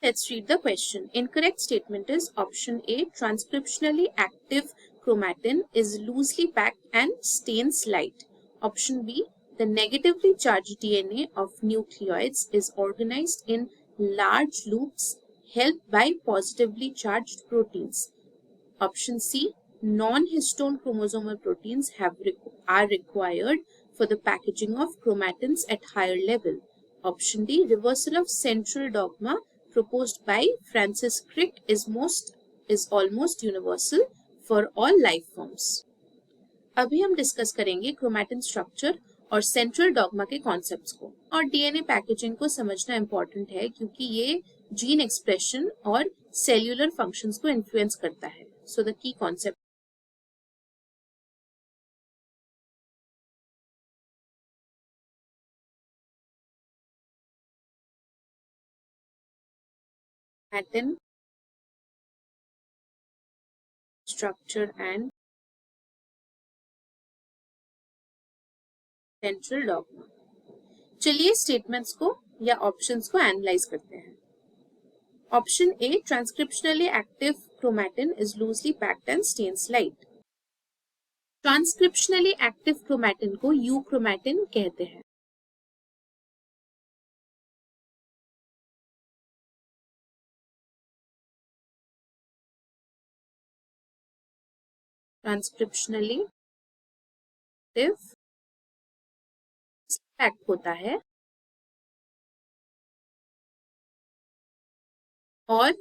let's read the question. Incorrect statement is option A. Transcriptionally active chromatin is loosely packed and stains light. Option B. The negatively charged DNA of nucleoids is organized in large loops helped by positively charged proteins. Option C. Non-histone chromosomal proteins are required for the packaging of chromatins at higher level. Option D. Reversal of central dogma proposed by Francis Crick is almost universal for all life forms. अभी हम discuss करेंगे chromatin structure और central dogma के concepts को। और DNA packaging को समझना important है क्योंकि ये जीन एक्सप्रेशन और सेल्यूलर फंक्शंस को इन्फ्लुएंस करता है। So the key concept chromatin structure and central dogma. चलिए स्टेटमेंट्स को या ऑप्शंस को एनालाइज करते हैं। Option A, transcriptionally active chromatin is loosely packed and stains light. Transcriptionally active chromatin को यूक्रोमैटिन कहते हैं। ट्रांसक्रिप्शनली एक्टिव पैक्ड होता है और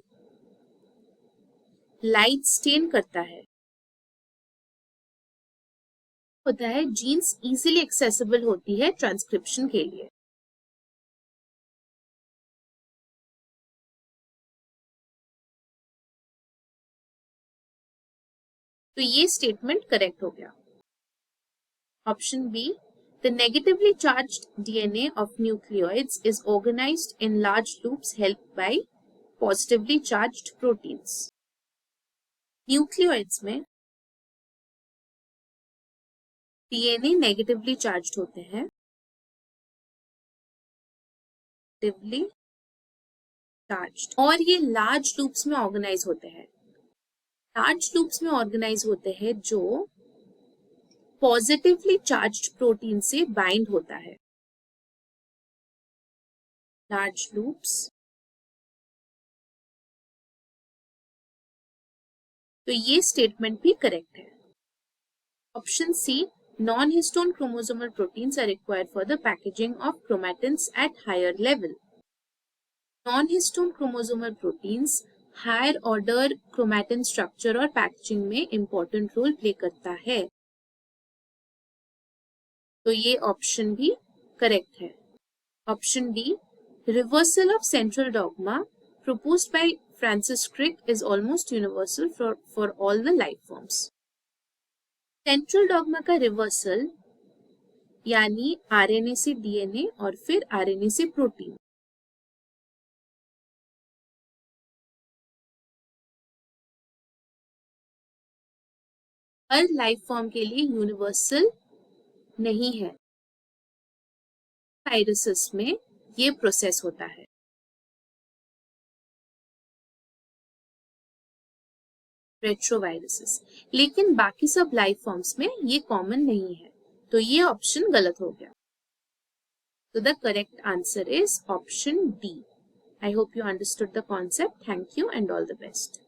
लाइट स्टेन करता है। होता है जीन्स इजीली एक्सेसिबल होती है ट्रांसक्रिप्शन के लिए। तो ये स्टेटमेंट करेक्ट हो गया। Option B, the negatively charged DNA of nucleoids is organized in large loops helped by positively charged proteins. Nucleoids में DNA नेगेटिवली चार्ज्ड होते हैं, नेगेटिवली चार्ज्ड, और ये लार्ज लूप्स में ऑर्गेनाइज होते हैं। लार्ज लूप्स में ऑर्गेनाइज होते हैं जो पॉजिटिवली चार्ज्ड प्रोटीन से बाइंड होता है। Large loops. तो ये स्टेटमेंट भी करेक्ट है। Option C, non-histone chromosomal proteins are required for the packaging of chromatins at higher level. Non-histone chromosomal proteins higher order chromatin structure और packaging में important role play करता है। तो ये ऑप्शन भी करेक्ट है। Option D, reversal of central dogma proposed by Francis Crick is almost universal for all the life forms. Central dogma का reversal यानी आरएनए से डीएनए और फिर आरएनए से प्रोटीन, हर लाइफ फॉर्म के लिए यूनिवर्सल नहीं है। वायरसेस में ये प्रोसेस होता है। रेट्रोवायरसेस, लेकिन बाकी सब लाइफ फॉर्म्स में ये कॉमन नहीं है। तो ये ऑप्शन गलत हो गया। तो the correct answer is option D. I hope you understood the concept. Thank you and all the best.